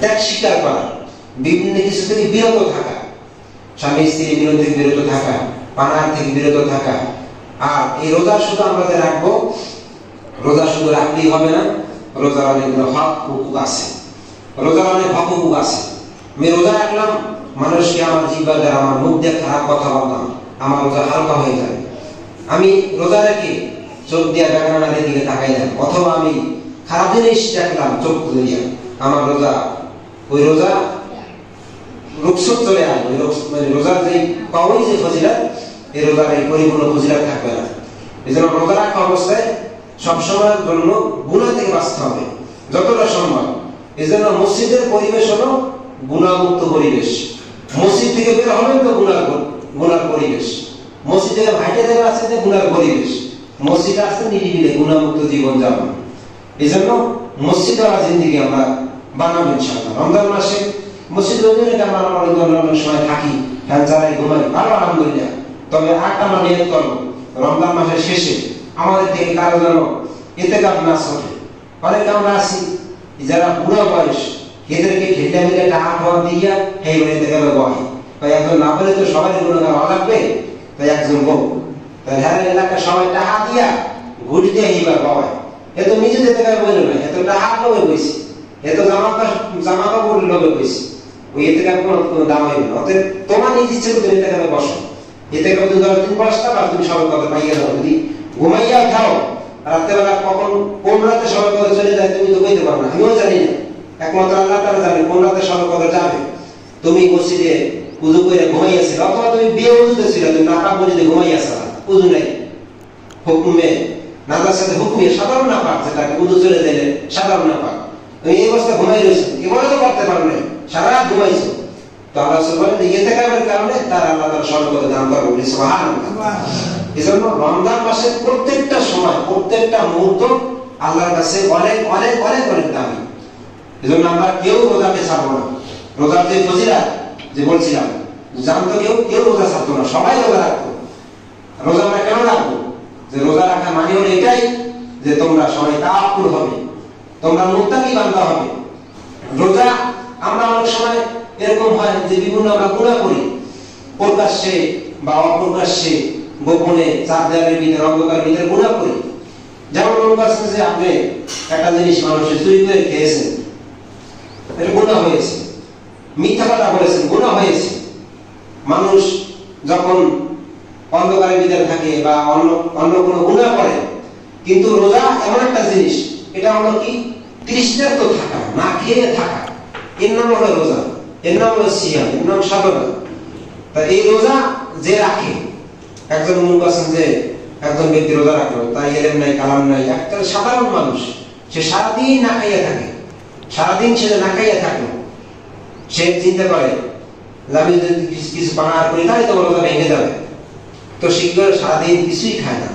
ত্যাগ স্বীকার করা, বিভিন্ন কিছু থেকে বিরত থাকা, স্বামী স্ত্রীর বিরোধ থেকে বিরত থাকা, পানার থেকে বিরত থাকা। আর এই রোজা শুধু আমরা রাখবো, রোজা শুধু রাখলেই হবে না, রোজার অনেকগুলো হক হুকুক আছে, রোজার অনেক হক হুকুক আছে। আমি রোজা রাখলাম, মানুষকে আমার জিহ্বা দ্বারা আমার মুখ দিয়ে খারাপ কথা বললাম, আমার রোজা হালকা হয়ে যাবে। আমি রোজা রেখে চোখ দিয়ে বেগানার দিকে তাকাইলাম, অথবা আমি খারাপ জিনিস দেখলাম চোখ খুলিয়া, আমার রোজা ওই রোজা রুকসত চলে আসবে। রোজার যে পাওয়াই যে ফজিলাত, এই রোজার এই পরিপূর্ণ ফজিলাত থাকবে না। এই জন্য রোজা রাখা অবস্থায় সবসময়ের জন্য গুনাহ থেকে বাঁচতে হবে যতটা সম্ভব। এই জন্য মসজিদের পরিবেশ হলো গুনাহমুক্ত পরিবেশ। মসজিদ থেকে বের হবেন তো গুনার পরিবেশ, মসজিদ থেকে ভাইটে দেওয়া আছে যে গুনার পরিবেশ, মসজিদে আসতে নিরিবিলে গুনাহমুক্ত জীবন যাপন। এই জন্য মসজিদ ওয়ালা জিন্দেগি আমরা বানাবো ইনশাআল্লাহ। রমজান মাসে মসজিদ আমরা অনেক সময় থাকি, ফ্যান চালাই, ঘুমাই, ভালো আলহামদুলিল্লাহ। তবে আমরা নিয়ত করবো রমজান মাসের শেষে আমাদের থেকে কারো যেন ইতিকাফ না চলে। অনেকে আমরা আছি যারা বুড়ো বয়স, এদেরকে ঢেলে মিলে টাকা খাওয়া দিয়া এই বাড়ি থেকে বয়, তাই একজন না বলে তো সবাই গুলো খাওয়া লাগবে, তাই একজন বউ তাই হ্যাঁ এলাকার সবাই টাকা দিয়া ঘুরি দিয়ে এইবার বয়। এ তো নিজে যেতে পারে বলে না, এত টাকা লোভে বইছে, এত জামা কাপড় লোভে বইছে, ওই এতে কোনো দাম হইবে না। অতএব তোমার নিজ ইচ্ছে করে এতে কাপে বসো, এতে কাপে তুমি 10 দিন বসতা বা তুমি সবাই কথা পাইয়া দাও। যদি ঘুমাইয়া খাও রাত্রেবেলা কখন কোন রাতে সবাই কথা চলে যায় তুমি তো বইতে পারো না, আমিও জানি না, একমাত্র আল্লাহ তাআলা জানে কোন রাতে সবাই কথা যাবে। তুমি মসজিদে উযু করে ঘুমাইয়াছিল, অথবা তুমি বিয়ে উযুতে ছিল, তুমি নাপাক মসজিদে ঘুমাইয়াছিল, উযু নাই, হুকুমে নামাজের সাথে হুকুমে সাধারণ নাপাক, যেটাকে উযু চলে দিলে সাধারণ নাপাক, তুমি এই অবস্থা ঘুমাই রয়েছো, এবারে তো করতে পারো না, সারা রাত ঘুমাইছো, তো আল্লাহ সুবহানাহু ওয়া তাআলা ইতিকাফের কারণে তার আল্লাহ তাআলা সর্বদা দান করবে, সুবহানাল্লাহ। এজন্য রমজান মাসের প্রত্যেকটা সময়, প্রত্যেকটা মুহূর্ত আল্লাহর কাছে অনেক অনেক অনেক অনেক দামি। এজন্য আমরা কেউ রোজাকে ছাড়বো না। রোজার যে ফজিলাত যে বলছিলাম, জানতো কেউ রোজা ছাড়তো না, সবাই রোজা রাখতো। রোজা আমরা কেন রাখবো? যে রোজা রাখা মানে হলো এটাই যে তোমরা সবাই তাওয়াক্কুল হবে, তোমরা মুত্তাকি বান্দা হবে। রোজা আমরা অনেক সময় এরকম হয় যে বিভিন্ন আমরা গুনাহ করি, প্রকাশ্যে বা অপ্রকাশ্যে, গোপনে, চার দেয়ালের ভিতরে, অন্ধকারের ভিতরে গুনাহ করি। যেমন মনে করছেন যে আপনি একটা জিনিস মানুষের চুরি করে খেয়েছেন, এটা গুনাহ হয়েছে। মিথ্যা কথা বলেছেন, গুনাহ হয়েছে। মানুষ যখন অন্ধকারের ভিতরে থাকে বা অন্য কোনো গুনাহ করে, কিন্তু রোজা এমন একটা জিনিস, এটা হলো কি তৃষ্ণার্ত থাকা, না খেয়ে থাকা, এর নাম হলো রোজা, এর নাম হলো সিয়াম, এর নাম সাধনা। তা এই রোজা যে রাখে, একজন মনে করছেন যে একজন ব্যক্তি রোজা রাখলো, তার এলেম নাই, কালাম নাই, একটা সাধারণ মানুষ, সে সারাদিন না খাইয়া থাকে, সারাদিন সে না খাইয়া থাকলো, সে চিন্তা করে যে আমি যদি কিছু পানাহার করি তাহলে তো রোজা ভেঙে যাবে, তো শীঘ্র সারাদিন কিছুই খায় না।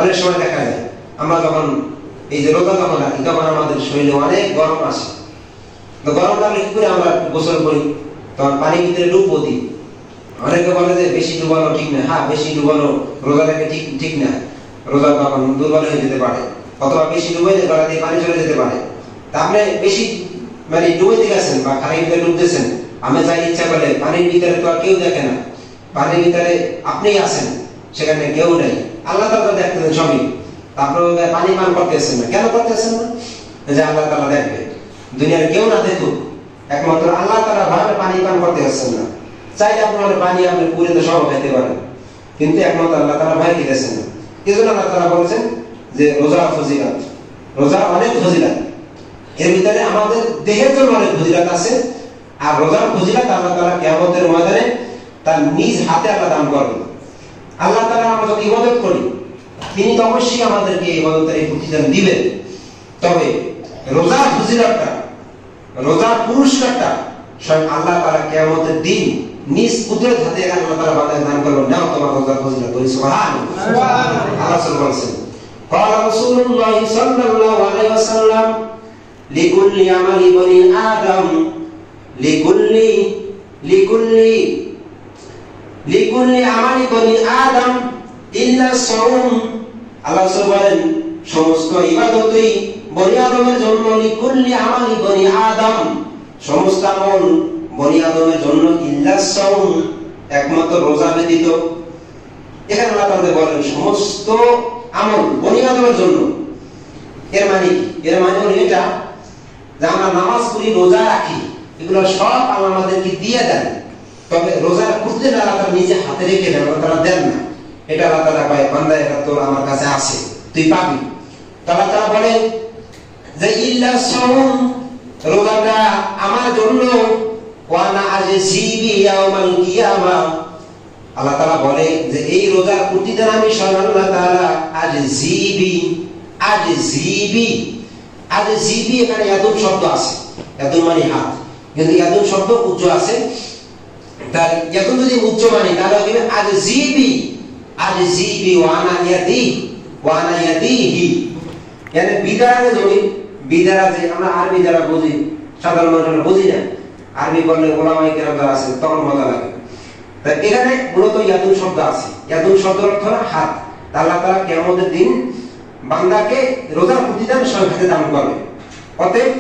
অনেক সময় দেখা যায় আমরা যখন এই যে রোজা যখন রাখি, তখন আমাদের শরীরে অনেক গরম আসে, তো গরম লাগলে কি করে আমরা গোসল করি, তখন পানির ভিতরে ডুববো দিই। অনেকে বলে যে বেশি ডুবানো ঠিক না, হ্যাঁ বেশি ডুবানো রোজা রেখে ঠিক না, রোজা তখন দুর্বল হয়ে যেতে পারে, অথবা বেশি ডুবাইলে গলা দিয়ে পানি চলে যেতে পারে। তা আপনি বেশি মানে ডুবাইতে গেছেন বা খানির ভিতরে ডুবতেছেন, আমি যাই ইচ্ছা করলে পানির ভিতরে তো আর কেউ দেখে না, পানির ভিতরে আপনিই আছেন, সেখানে কেউ নেই, আল্লাহ তাআলা দেখতেছেন সবই, তারপরে পানি পান করতেছেন না, কেন করতেছেন না? যে আল্লাহ তাআলা দেখবে, দুনিয়ার কেউ না দেখুক, একমাত্র আল্লাহ তাআলা ভাবে পানি পান করতে আসছেন না। চাইলে আপনার পানি আপনি পুরে তো সব খেতে পারেন, কিন্তু একমাত্র আল্লাহ তাআলা ভয় দিতেছেন না। এই জন্য আল্লাহ তাআলা বলেছেন যে রোজা ফজিলাত, রোজা অনেক ফজিলাত, এর ভিতরে আমাদের দেহের জন্য অনেক ফজিলাত আছে। আর রোজার ফজিলাত আল্লাহ তাআলা কিয়ামতের ময়দানে তার নিজ হাতে আল্লাহ দান করবেন। আল্লাহ তাআলা আমরা যখন ইবাদত করি, তিনি তো অবশ্যই আমাদেরকে ইবাদতের এই প্রতিদান দিবেন। তবে রোজার ফজিলাতটা, রোজার পুরস্কারটা স্বয়ং আল্লাহ তাআলা কিয়ামতের দিন নিজ কুদরত হাতে আল্লাহ তাআলা বান্দাকে দান করবেন। নাও তোমার রোজার ফজিলত, বলি সুবহানাল্লাহ। আল্লাহ সুবহানাহু বলেন, قال رسول الله صلى الله عليه وسلم لكل عمل بني آدم لكل عمل بني آدم إلا الصوم। আল্লাহ বলেন সমস্ত ইবাদতই বনি আদমের জন্য, লিকুল্লি আমালি বনি আদম, সমস্ত আমল বনি আদমের জন্য ইল্লা সাওম, একমাত্র রোজা ব্যতীত। এখানে আল্লাহ তাআলা বলেন সমস্ত আমল বনি আদমের জন্য। এর মানে কি? এর মানে হলো এটা যে আমরা নামাজ পড়ি, রোজা রাখি, এগুলো সব আল্লাহ আমাদেরকে দিয়ে দেন। তবে রোজা করতে না আল্লাহ তাআলা নিজে হাতে রেখে দেন, আল্লাহ তাআলা দেন না। এটা আল্লাহ তাআলা কয় বান্দা এটা তোর আমার কাছে আছে, তুই পাবি। আল্লাহ তাআলা বলে যে ইল্লা সাওম, রোজাটা আমার জন্য, ওয়া আনা আজসিবি ইয়াউমাল কিয়ামা। আল্লাহ তাআলা বলে যে এই রোজার প্রতিদান আমি স্বয়ং আল্লাহ তাআলা আজসিবি। এখানে ইয়াদুন শব্দ আছে, ইয়াদুন মানে হাত, কিন্তু ইয়াদুন শব্দ উচ্চ আছে। তার ইয়াদুন যদি উচ্চ মানে তাহলে হবে আজসিবি ওয়া আনা ইয়াদিহি। মানে বিদারা জমি, বিদারা যে আমরা আরবি যারা বুঝি, সাধারণ মানুষরা বুঝি না, আরবি বললে ওলামায়ে কেরাম যারা আছে তখন মজা লাগে। তাই এখানে মূলত ইয়াদুন শব্দ আছে। ইয়াদুন শব্দের অর্থ হলো হাত। আল্লাহ তাআলা কিয়ামতের দিন বান্দাকে রোজার প্রতিদান স্বয়ং হাতে দান করবে। অতএব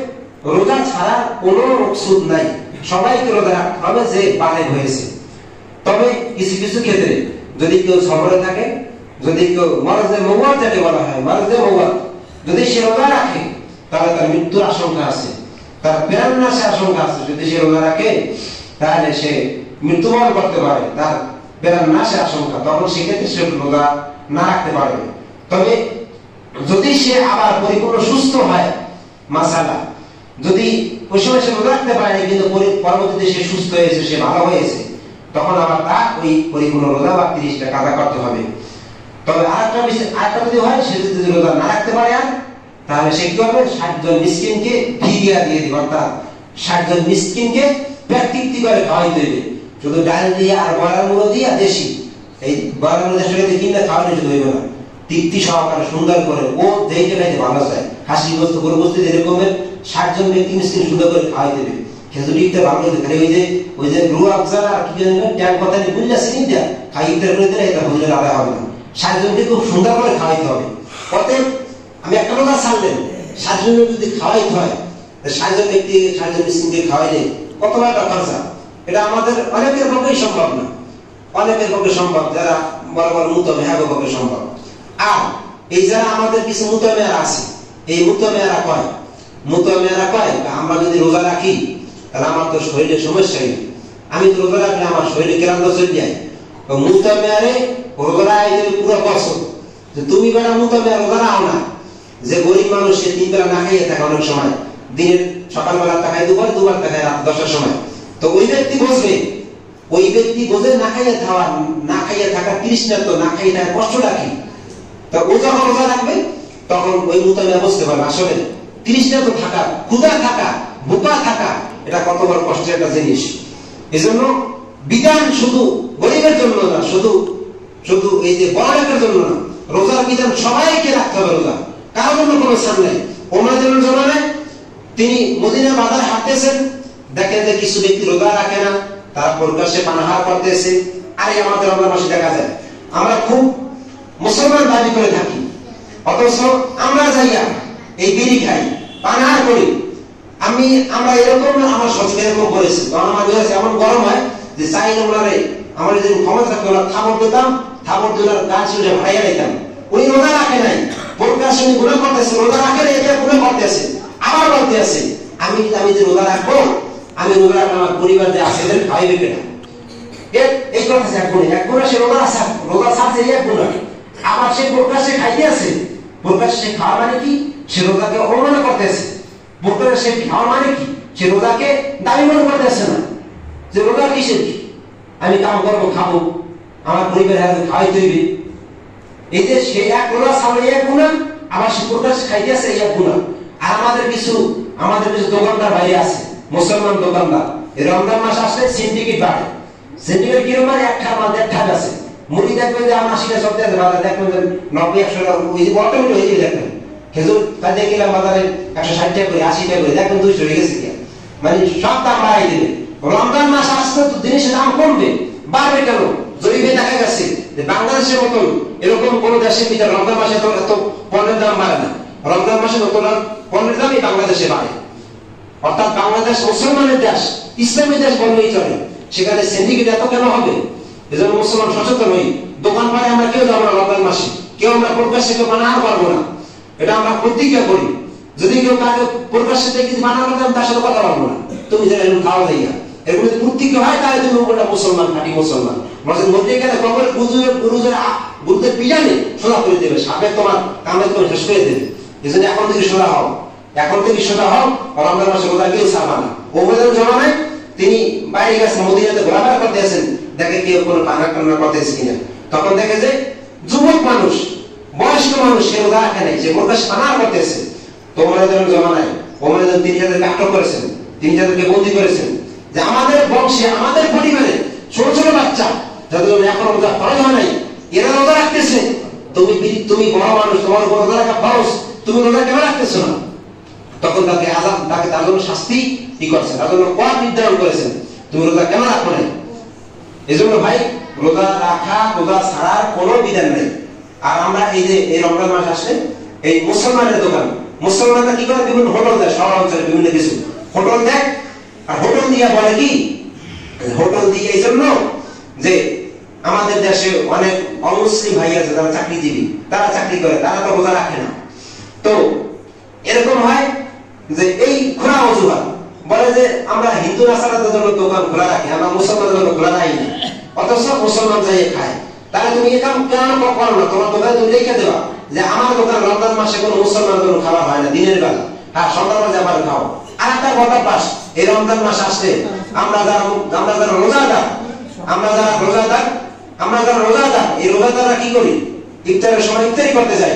রোজা ছাড়া কোনো মাকসুদ নাই, সবাইকে রোজা রাখতে হবে যে বালেগ হয়েছে। তবে কিছু কিছু ক্ষেত্রে যদি কেউ সফরে থাকে, যদি কেউ মারজে মুওয়াত যাকে বলা হয়, মারজে মুওয়াত, যদি সে রোজা রাখে তাহলে তার মৃত্যুর আশঙ্কা আছে, তার প্রাণ নাশের আশঙ্কা আছে। যদি সে রোজা রাখে তাহলে সে মৃত্যুবরণ করতে পারে, তার প্রাণ নাশের আশঙ্কা, তখন সেক্ষেত্রে সে রোজা না রাখতে পারবে। তবে যদি সে আবার পরিপূর্ণ সুস্থ হয়, মাসালা যদি ওই সময় সে রোজা রাখতে পারে কিন্তু পরবর্তীতে সে সুস্থ হয়েছে, সে ভালো হয়েছে, তখন আবার তার ওই পরিপূর্ণ রোজা বা 30টা কাজা করতে হবে। তবে আরেকটা যদি হয়, সে যদি রোজা না রাখতে পারে আর, তাহলে সে কি করবে? 60 জন মিসকিনকে ফিদিয়া দিয়ে দিবে, অর্থাৎ 60 জন মিসকিনকে ব্যক্তিত্ব করে খাওয়াইতে হবে। শুধু ডাল দিয়ে আর বড়ার মুড়ো দিয়ে দেশি, এই বড়ার মুড়ো দেশের সাথে কিনলে খাওয়ানো শুধু হইবে না, তৃপ্তি সহকারে সুন্দর করে ও দেখে খাইতে ভালো চায়, হাসি বস্তু করে বস্তু এরকমের 60 জন ব্যক্তি মিসকিন সুন্দর করে খাওয়াইতে হবে। খেজুরি ইফতার ভালো হইতে খালি ওই যে রু আফজাল আর কি জানেন ট্যাগ কথা নিয়ে বুঝলা সিনি দেয়া খাই ইফতার করে দিলে এটা হুজুরের আদায় হবে না। 60 জনকে খুব সুন্দর করে খাওয়াইতে হবে। অতএব আমি একটা কথা ছাড়লেন, 60 জন যদি খাওয়াইতে হয়, 60 জন ব্যক্তি 60 জন মিসকিনকে খাওয়াইলে কত টাকা খরচা? এটা আমাদের অনেকের পক্ষেই সম্ভব না, অনেকের পক্ষে সম্ভব, যারা বড় বড় মুতামেহার পক্ষে সম্ভব। আর এই যারা আমাদের কিছু মুতামেহার আছে, এই মুতামেহারা কয় আমরা যদি রোজা রাখি তাহলে আমার তো শরীরের সমস্যা নেই, আমি তো রোজা রাখলে আমার শরীরে ক্লান্ত চলে যায়। মুতামেহারে রোজা রাখলে পুরো বছর যে তুমি বেড়া মুতামেহার রোজা রাখো না। যে গরিব মানুষ সে 3 বেলা না খাইয়ে থাকে, অনেক সময় দিনের সকালবেলা খায় দুবার খায় রাত 10টার সময়, তো ওই ব্যক্তি বোঝে না খাইয়ে থাকা তৃষ্ণা, তো না খাইয়ে থাকা কষ্টটা কি। তো ও যখন রোজা রাখবে তখন ওই মুতামেয়া বুঝতে পারবে আসলে তৃষ্ণা তো থাকা, ক্ষুধা থাকা, ভুকা থাকা এটা কত বড় কষ্টের একটা জিনিস। এজন্য বিধান শুধু গরিবের জন্য না, শুধু এই যে বড় লোকের জন্য না, রোজার বিধান সবাইকে রাখতে হবে। রোজা কারোর জন্য কোনো ছাড় নেই। ওমর জমানায় তিনি মদিনা বাজারে হাঁটতেছেন, দেখেন যে কিছু ব্যক্তি রোজা রাখে না, তারা প্রকাশ্যে পানাহার করতেছে। আরে আমাদের রমজান মাসে দেখা যায় আমরা খুব মুসলমান দাবি করে থাকি, অথচ আমরা যাইয়া এই বিড়ি খাই, পানাহার করি। আমরা এরকম আমার শ্বশুর এরকম করেছি, কারণ আমার এমন গরম হয় যে চাই ওনারে আমার যদি ক্ষমতা থাকতো ওরা থাপড় দিতাম, থাপড় দিয়ে ওনার গাছ উঠে ভাইয়া দিতাম। উনি রোজা রাখে নাই, প্রকাশ্যে উনি গুনাহ করতেছে, রোজা রাখে না এটা গুনাহ করতেছে, আবার বলতে আছে আমি যে রোজা রাখবো, আমি রোজা রাখলে আমার পরিবার যে আছে এদের খাইবে কেনা। এই কথা এক গুণা সে রোজা ছাড়ছে এক গুণা, আবার সে প্রকাশ্যে খাইতে আছে। প্রকাশ্যে খাওয়া মানে কি? সে রোজাকে অবমাননা করতেছে। প্রকাশ্যে খাওয়া মানে কি? সে রোজাকে দাবি মনে করতেছে না যে রোজা কিসের কি, আমি কাম করবো, খাবো, আমার পরিবারের খাওয়াইতে হইবে। এই যে সে এক রোজা ছাড়লে এক গুণা, আবার সে প্রকাশ্যে খাইতে আছে এক গুণা। আর আমাদের কিছু দোকানদার বাইরে আছে, মুসলমান দোকানদার, এই রমজান মাস আসলে সিন্ডিকেট বাড়ে। সিন্ডিকেট কিরকম মানে একটা মাল দেখা আছে, মুড়ি দেখবেন যে আমার 80 টাকা সপ্তাহে বাজার দেখবেন যে 90-100 টাকা, ওই যে বর্তমানে হয়ে যাবে দেখবেন। খেজুর কাজে গেলাম বাজারে 160 টাকা করে, 80 টাকা করে, দেখবেন 200 হয়ে গেছে, মানে সব দাম বাড়াই দেবে। রমজান মাস আসলে তো জিনিসের দাম কমবে, বাড়বে কেন? জরিপে দেখা গেছে যে বাংলাদেশের মতন এরকম কোন দেশের ভিতরে রমজান মাসে এত পণ্যের দাম বাড়ে না। রমজান মাসে নতুন পণ্যের দামই বাংলাদেশে বাড়ে। অর্থাৎ বাংলাদেশ মুসলমানের দেশ, ইসলামী দেশ বললেই চলে, সেখানে সিন্ডিকেট এত কেন হবে? এজন্য মুসলমান সচেতন হই। দোকান পাড়ে আমরা কেউ যাবো না রমজান মাসে, কেউ আমরা প্রকাশ্যে কেউ মানা করবো না, এটা আমরা প্রতিজ্ঞা করি। যদি কেউ কাকে প্রকাশ্যে দেখি মানা করতে, আমি তার সাথে কথা বলবো না, তুমি যারা এরকম খাওয়া যাইয়া, এরকম যদি প্রতিজ্ঞা হয় তাহলে তুমি ওটা মুসলমান, খাঁটি মুসলমান। মধ্যে গেলে কবরের গুরুদের পিজানে সোজা করে দেবে, সাপে তোমার কামে তোমার শেষ করে দেবে। এই জন্য এখন থেকে সোজা হও, এখন থেকে সোজা হও। রমজান মাসে রোজা কেউ ছাড়বা না। ওবায়দুল জমানায় তিনি বাইরে গেছেন, মদিনাতে ঘোরাফেরা করতে আছেন, দেখে কেউ কোনো পানা কান্না করতেছে কিনা। তখন দেখে যে যুবক মানুষ, বয়স্ক মানুষ, সে রোজা রাখে নাই, সে প্রকাশ পানা করতেছে। তো ওবায়দুল জমানায় ওবায়দুল তিনি যাদেরকে আটক করেছেন, তিনি যাদেরকে বন্দী করেছেন, যে আমাদের বংশে, আমাদের পরিবারে ছোট ছোট বাচ্চা যাদের এখন রোজা ফরজ হয় নাই, এরা রোজা রাখতেছে। তুমি বড় মানুষ, তোমার উপর রোজা রাখা ফরজ, তুমি রোজা কেন রাখতেছো না? তখন তাকে আযাব, তাকে তার জন্য শাস্তি কি করছেন, তার জন্য পথ নির্ধারণ করেছেন, তুমি রোজা কেন রাখো নাই। এই জন্য ভাই রোজা রাখা, রোজা ছাড়ার কোনো বিধান নেই। আর আমরা এই যে এই রমজান মাস আসলে এই মুসলমানের দোকান, মুসলমানরা কি করে, বিভিন্ন হোটেল দেয়, শহর অঞ্চলে বিভিন্ন কিছু হোটেল দেয়। আর হোটেল দিয়ে বলে কি, হোটেল দিয়ে এই জন্য যে আমাদের দেশে অনেক অমুসলিম ভাই আছে যারা চাকরিজীবী, তারা চাকরি করে, তারা তো রোজা রাখে না। তো এরকম হয় যে এই খোলা অজুহাত বলে যে আমরা হিন্দু নাসারাদের জন্য দোকান খোলা রাখি, আমরা মুসলমানদের জন্য খোলা রাখি না, অথচ মুসলমান যাই খায়। তাহলে তুমি এখান কেন করো না? তোমার দোকানে তুমি লিখে দেওয়া যে আমার দোকান রমজান মাসে কোনো মুসলমানের জন্য খাবার হয় না, দিনের বেলা, হ্যাঁ সন্ধ্যার মাঝে আবার খাও। আর একটা কথা পাস, এই রমজান মাস আসছে, আমরা যারা রোজাদার, এই রোজাদাররা কি করি, ইফতারের সময় ইফতারি করতে যাই।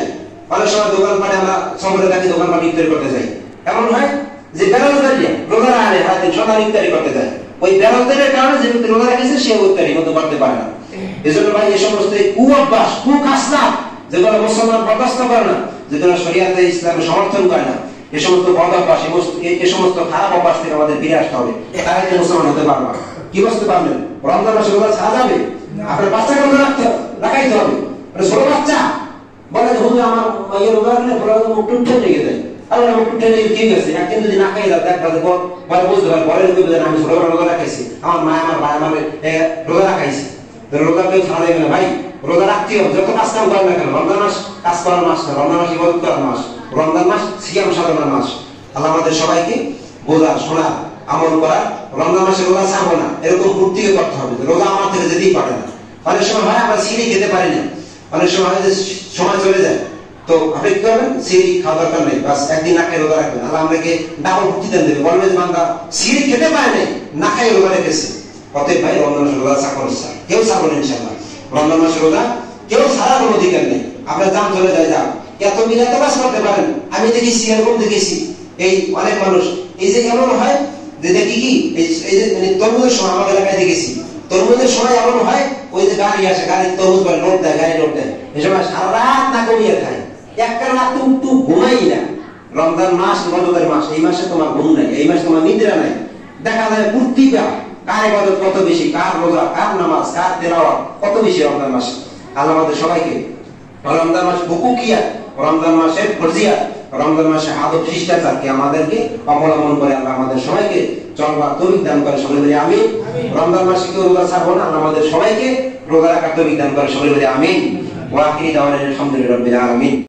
অনেক সময় দোকান পাটে আমরা শহরে থাকি, দোকান পাটে ইফতারি করতে যাই। এমন হয় যে বেরোজগারিয়া রোজা আনে, হয়তো সকালে ইফতারি করতে যায়, ওই বেরোজগারের কারণে যে ব্যক্তি রোজা রেখেছে সে ইফতারি মতো করতে পারে না। এই জন্য ভাই এই সমস্ত কুঅভ্যাস, কুকাজটা যেগুলো মুসলমান বরদাস্ত করে না, যেগুলো শরিয়াতে ইসলামে সমর্থন করে না, এই সমস্ত বদভ্যাস, এই সমস্ত খারাপ অভ্যাস থেকে আমাদের ফিরে আসতে হবে। তাহলে মুসলমান হতে পারবো। কি বুঝতে পারলেন? রমজান মাসে রোজা ছাড়া যাবে, আপনার বাচ্চাকে রোজা রাখাইতে হবে। ছোট বাচ্চা বলে যে হুজুর আমার রোজা রাখলে মুখ টুটে লেগে যায়। আরে মুখ টুটে লেগে ঠিক আছে, একদিন যদি না খাই যায় দেখবা পরে বুঝতে পারে, পরে আমি ছোটবেলা রোজা রাখাইছি, আমার মা আমার ভাই আমার রোজা রাখাইছি। রোজা কেউ ছাড়া যাবে না ভাই, রোজা রাখতে হবে। যত কাজ কাম করেন না কেন, রমজান মাস কাজ করার মাস না, রমজান মাস ইবাদত করার মাস, রমজান মাস সিয়াম সাধনার মাস। আল্লাহ আমাদের সবাইকে বোঝা, শোনা, আমল করা। রমজান মাসে রোজা ছাড়বো না এরকম পূর্তিকে করতে হবে, রোজা আমার থেকে যেতেই পারে না। অনেক সময় হয় আমরা সিঁড়ি খেতে পারি না, অনেক সময় হয় যে সময় চলে যায়, তো আপনি কি করবেন, সিঁড়ি খাওয়া দরকার নেই, বাস একদিন না খেয়ে রোজা রাখবেন, আল্লাহ আমাদেরকে ডাবল প্রতিদান দেবে। বলবে যে বান্দা সিঁড়ি খেতে পারে নাই, না খাই রোজা রেখেছে। অতএব ভাই রমজান মাসে রোজা কেউ ছাড়বো না ইনশাআল্লাহ। রমজান মাসে রোজা কেউ ছাড়ার কোনো অধিকার নেই। আপনার দাম চলে যায়, যাও এত মিলাতে বাস করতে পারেন। আমি দেখেছি, এরকম দেখেছি, এই অনেক মানুষ এই যে এমন হয় যে দেখি কি এই যে তরমুজের সময় আমার এলাকায় দেখেছি, তরমুজের সময় এমন হয় ওই যে গাড়ি আসে, গাড়ি তরমুজ করে লোড দেয়, গাড়ি লোড দেয়, এই সময় সারা রাত না কমিয়ে খায়, একটা রাত একটু ঘুমাই না। রমজান মাস ইবাদতের মাস, এই মাসে তোমার ঘুম নাই, এই মাসে তোমার নিদ্রা নাই। দেখা যায় পূর্তিকা কার ইবাদত কত বেশি, কার রোজা, কার নামাজ, কার তেলাওয়াত কত বেশি রমজান মাসে। আল্লাহ আমাদের সবাইকে রমজান মাস হুকুকিয়া, রমজান মাসের ফরজিয়াত, রমজান মাসে আদব শিষ্টাচারকে আমাদেরকে অবলম্বন করে আল্লাহ আমাদের সবাইকে চলবার তৌফিক দান করে। সকলে বলি আমিন। রমজান মাসে কেউ রোজা ছাড়বো না, আল্লাহ আমাদের সবাইকে রোজা রাখার তৌফিক দান করে। সকলে বলি আমিন। ওয়া আখিরি দাওয়ানা আলহামদুলিল্লাহি রাব্বিল আলামিন।